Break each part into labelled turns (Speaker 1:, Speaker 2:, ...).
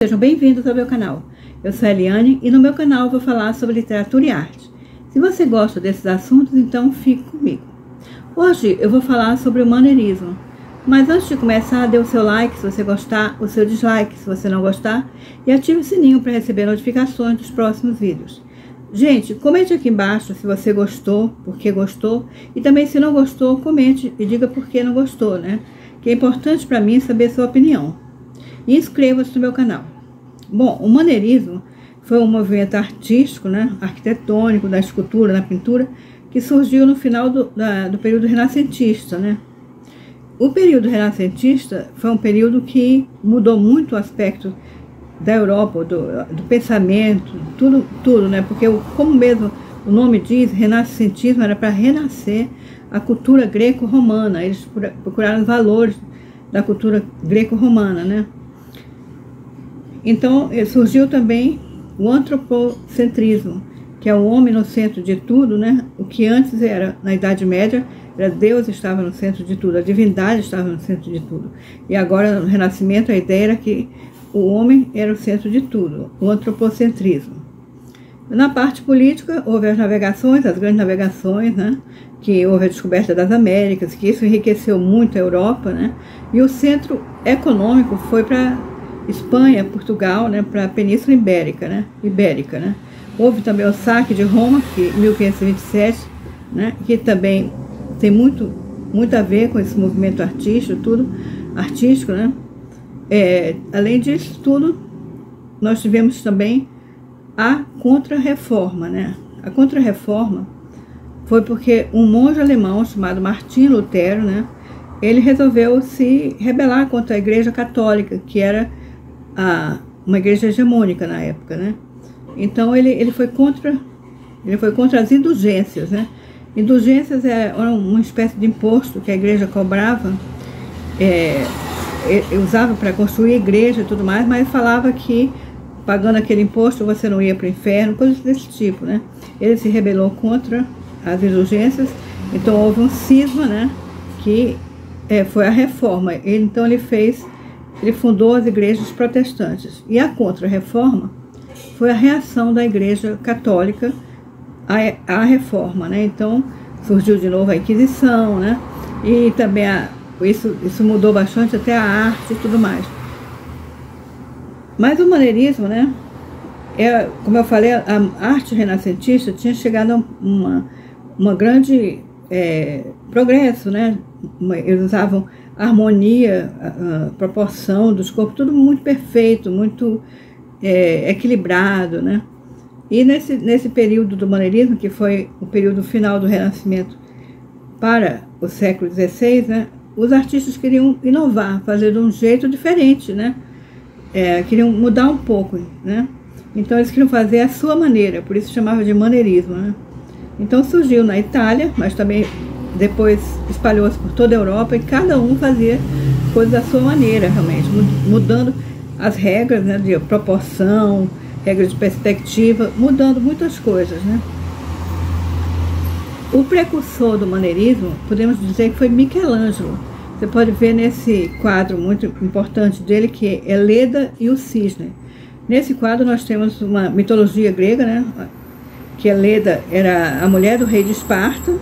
Speaker 1: Sejam bem-vindos ao meu canal. Eu sou a Eliane e no meu canal vou falar sobre literatura e arte. Se você gosta desses assuntos, então fique comigo. Hoje eu vou falar sobre o maneirismo. Mas antes de começar, dê o seu like se você gostar, o seu dislike se você não gostar e ative o sininho para receber notificações dos próximos vídeos. Gente, comente aqui embaixo se você gostou, por que gostou, e também se não gostou, comente e diga por que não gostou, né? Que é importante para mim saber sua opinião. E inscreva-se no meu canal. Bom, o maneirismo foi um movimento artístico, né, arquitetônico, da escultura, da pintura, que surgiu no final do período renascentista, né? O período renascentista foi um período que mudou muito o aspecto da Europa, do pensamento, tudo, né? Porque, como mesmo o nome diz, renascentismo era para renascer a cultura greco-romana. Eles procuraram os valores da cultura greco-romana, né? Então, surgiu também o antropocentrismo, que é o homem no centro de tudo, né? O que antes era, na Idade Média, era Deus estava no centro de tudo, a divindade estava no centro de tudo. E agora, no Renascimento, a ideia era que o homem era o centro de tudo, o antropocentrismo. Na parte política, houve as navegações, as grandes navegações, né? Que houve a descoberta das Américas, que isso enriqueceu muito a Europa, né? E o centro econômico foi para Espanha, Portugal, né? Para a Península Ibérica, né? Houve também o saque de Roma, que em 1527, né? Que também tem muito a ver com esse movimento artístico, né? Além disso tudo, nós tivemos também a Contra-Reforma, né? A Contra-Reforma foi porque um monge alemão chamado Martinho Lutero, né? Ele resolveu se rebelar contra a Igreja Católica, que era uma igreja hegemônica na época, né? Então ele foi contra as indulgências, né? Indulgências era uma espécie de imposto que a igreja cobrava, usava para construir a igreja e tudo mais, mas falava que pagando aquele imposto você não ia para o inferno, coisas desse tipo, né? Ele se rebelou contra as indulgências, então houve um cisma, né? Que foi a reforma. Então ele fundou as igrejas protestantes. E a Contra-Reforma foi a reação da igreja católica à reforma, né? Então surgiu de novo a Inquisição, né? E também isso mudou bastante até a arte e tudo mais. Mas o maneirismo, né? Como eu falei, a arte renascentista tinha chegado a uma grande progresso, né? Eles usavam harmonia, a proporção dos corpos, tudo muito perfeito, muito equilibrado, né? E nesse período do maneirismo, que foi o período final do Renascimento para o século XVI, né? Os artistas queriam inovar, fazer de um jeito diferente, né? Queriam mudar um pouco, né? Então eles queriam fazer a sua maneira, por isso chamava de maneirismo, né? Então surgiu na Itália, mas também depois espalhou-se por toda a Europa e cada um fazia coisas da sua maneira, realmente, mudando as regras, né, de proporção, regras de perspectiva, mudando muitas coisas, né? O precursor do maneirismo, podemos dizer que foi Michelangelo. Você pode ver nesse quadro muito importante dele, que é Leda e o Cisne. Nesse quadro nós temos uma mitologia grega, né? Que a Leda era a mulher do rei de Esparta,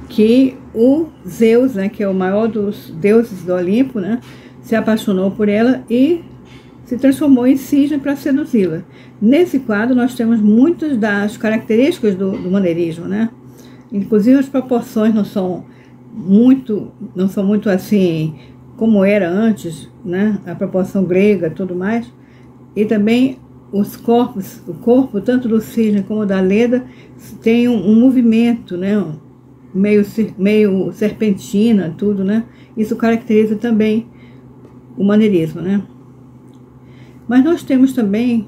Speaker 1: que o Zeus, né, que é o maior dos deuses do Olimpo, né, se apaixonou por ela e se transformou em cisne para seduzi-la. Nesse quadro nós temos muitas das características do maneirismo, né? Inclusive as proporções não são muito assim como era antes, né? A proporção grega, tudo mais. E também os corpos, o corpo tanto do cisne como da Leda tem um movimento, né? Meio serpentina, tudo, né? Isso caracteriza também o maneirismo, né? Mas nós temos também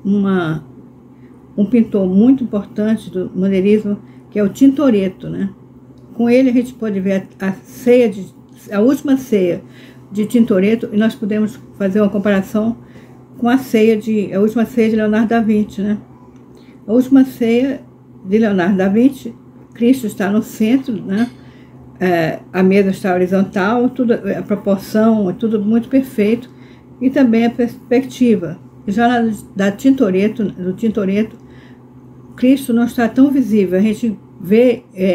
Speaker 1: um pintor muito importante do maneirismo, que é o Tintoretto, né? Com ele a gente pode ver a última ceia de Tintoretto, e nós podemos fazer uma comparação com a última ceia de Leonardo da Vinci, né? A última ceia de Leonardo da Vinci, Cristo está no centro, né? A mesa está horizontal, tudo, a proporção é tudo muito perfeito. e também a perspectiva. Já do Tintoretto, Cristo não está tão visível. A gente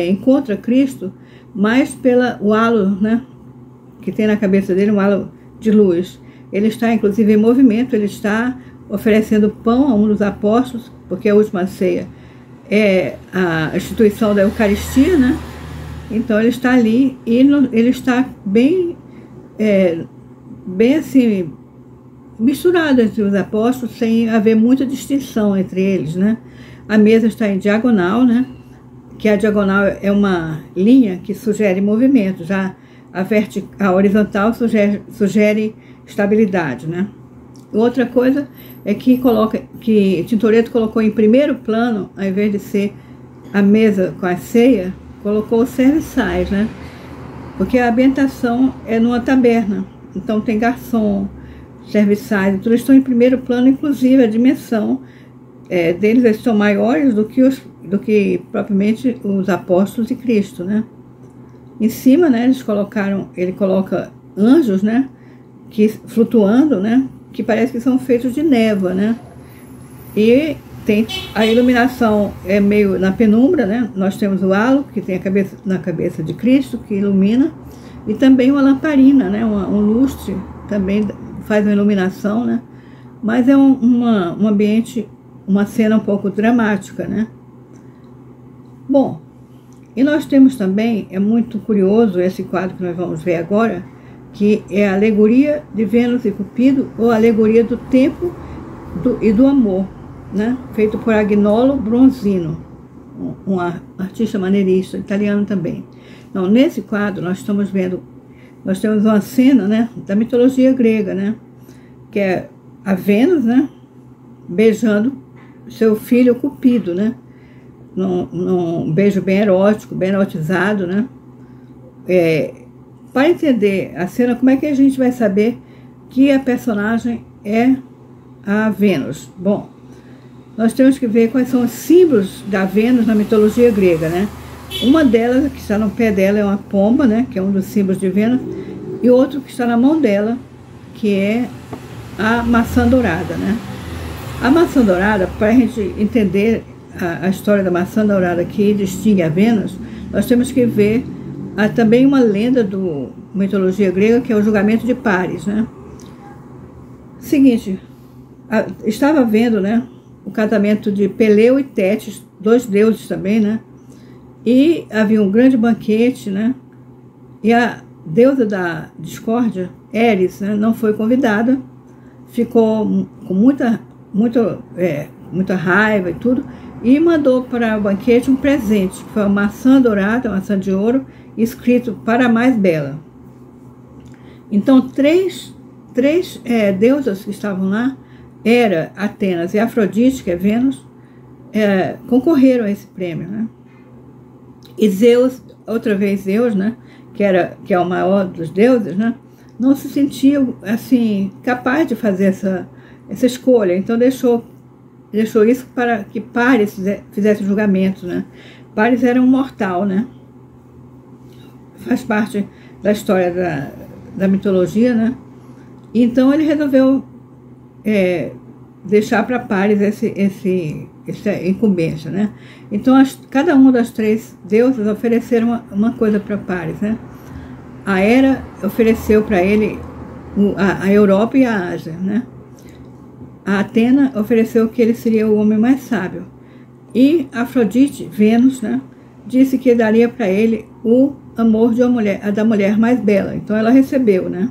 Speaker 1: encontra Cristo mais pelo halo, né, que tem na cabeça dele, um halo de luz. Ele está, inclusive, em movimento, ele está oferecendo pão a um dos apóstolos, porque a última ceia é a instituição da Eucaristia, né? Então ele está ali e ele está bem assim, misturado entre os apóstolos, sem haver muita distinção entre eles, né? A mesa está em diagonal, né? Que a diagonal é uma linha que sugere movimento, já a horizontal sugere estabilidade, né? Outra coisa é que Tintoretto colocou em primeiro plano, ao invés de ser a mesa com a ceia, colocou os serviçais, né? Porque a ambientação é numa taberna, então tem garçom, serviçais, tudo estão em primeiro plano, inclusive a dimensão deles, eles são maiores do que propriamente os apóstolos de Cristo, né? Em cima, né, ele coloca anjos, né, que flutuando, né, que parece que são feitos de névoa, né? E tem a iluminação meio na penumbra, né? Nós temos o halo que tem na cabeça de Cristo, que ilumina, e também uma lamparina, né, um lustre também faz uma iluminação, né? Mas é um ambiente, uma cena um pouco dramática, né? Bom, e nós temos também, é muito curioso esse quadro que nós vamos ver agora, que é a alegoria de Vênus e Cupido, ou a alegoria do tempo e do amor, né? Feito por Agnolo Bronzino, um artista maneirista, italiano também. Então, nesse quadro nós temos uma cena, né, da mitologia grega, né? Que é a Vênus, né, beijando seu filho Cupido, né? Num beijo bem erótico, bem erotizado, né? Para entender a cena, como é que a gente vai saber que a personagem é a Vênus? Bom, nós temos que ver quais são os símbolos da Vênus na mitologia grega, né? Uma delas, que está no pé dela, é uma pomba, né? Que é um dos símbolos de Vênus, e outro que está na mão dela, que é a maçã dourada, né? A maçã dourada, para a gente entender a história da maçã dourada que distingue a Vênus, nós temos que ver também uma lenda da mitologia grega, que é o julgamento de Paris, né? Seguinte, estava vendo, né, o casamento de Peleu e Tétis, dois deuses também, né? E havia um grande banquete, né? E a deusa da discórdia, Eris, né, não foi convidada, ficou com muita raiva e tudo, e mandou para o banquete um presente, que foi uma maçã dourada, uma maçã de ouro, escrito para a mais bela. Então, três deusas que estavam lá, Hera, Atenas e Afrodite, que é Vênus, concorreram a esse prêmio, né? E Zeus, outra vez Zeus, né, que é o maior dos deuses, né, não se sentia assim capaz de fazer essa escolha, então deixou isso para que Paris fizesse o julgamento, né? Paris era um mortal, né? Faz parte da história da mitologia, né? Então ele resolveu deixar para Paris essa incumbência, né? Então cada uma das três deusas ofereceram uma coisa para Paris, né? A Hera ofereceu para ele a Europa e a Ásia, né? A Atena ofereceu que ele seria o homem mais sábio. E Afrodite, Vênus, né, disse que daria para ele o amor da mulher mais bela. Então ela recebeu, né?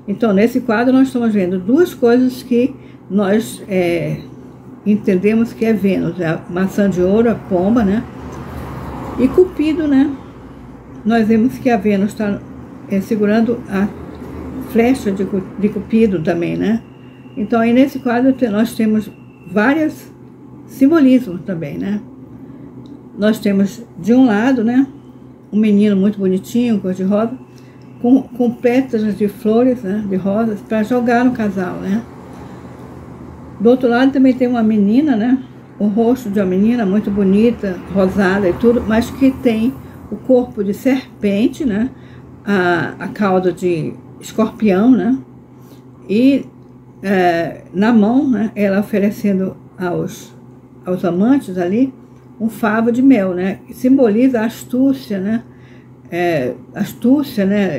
Speaker 1: Então nesse quadro nós estamos vendo duas coisas que nós entendemos que é Vênus, a maçã de ouro, a pomba, né? E Cupido, né? Nós vemos que a Vênus está segurando a flecha de Cupido também, né? Então aí nesse quadro nós temos vários simbolismos também, né? Nós temos de um lado, né, um menino muito bonitinho, cor-de-rosa, com pétalas de flores, né, de rosas, para jogar no casal, né? Do outro lado também tem uma menina, né? O rosto de uma menina muito bonita, rosada e tudo, mas que tem o corpo de serpente, né? A cauda de escorpião, né? E na mão, né, ela oferecendo aos amantes ali um favo de mel, né, que simboliza a astúcia, né,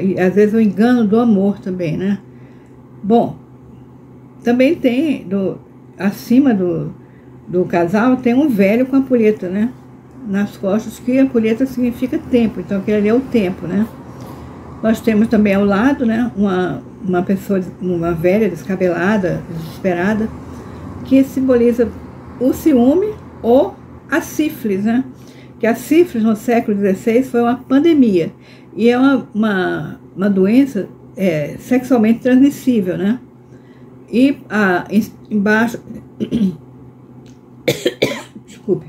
Speaker 1: e às vezes o engano do amor também, né. Bom, também tem, acima do casal, tem um velho com a ampulheta, né, nas costas, que a ampulheta significa tempo, então aquele ali é o tempo, né. Nós temos também ao lado, né, uma pessoa, uma velha descabelada, desesperada, que simboliza o ciúme ou a sífilis, né? Que a sífilis no século XVI foi uma pandemia e é uma doença sexualmente transmissível, né? E embaixo, desculpe,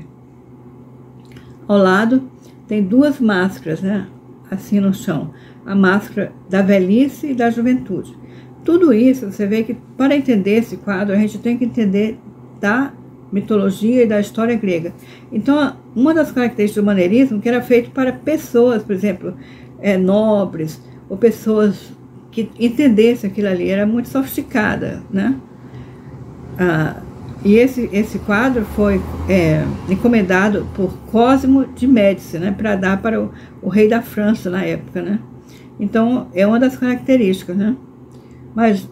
Speaker 1: ao lado tem duas máscaras, né? Assim no chão, a máscara da velhice e da juventude. Tudo isso, você vê que para entender esse quadro, a gente tem que entender da mitologia e da história grega. Então, uma das características do maneirismo, que era feito para pessoas, por exemplo, nobres, ou pessoas que entendessem aquilo ali, era muito sofisticada, né? E esse quadro foi encomendado por Cosimo de Médici, né, para dar para o rei da França na época, né? Então, é uma das características, né? Mas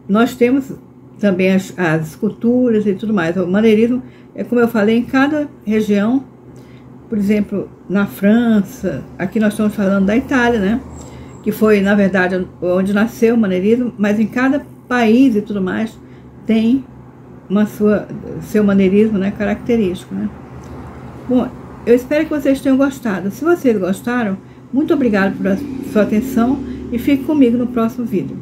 Speaker 1: nós temos também as esculturas e tudo mais. O maneirismo, como eu falei, em cada região, por exemplo, na França, aqui nós estamos falando da Itália, né? Que foi, na verdade, onde nasceu o maneirismo, mas em cada país e tudo mais tem seu maneirismo, né, característico, né? Bom, eu espero que vocês tenham gostado. Se vocês gostaram, muito obrigado por sua atenção e fique comigo no próximo vídeo.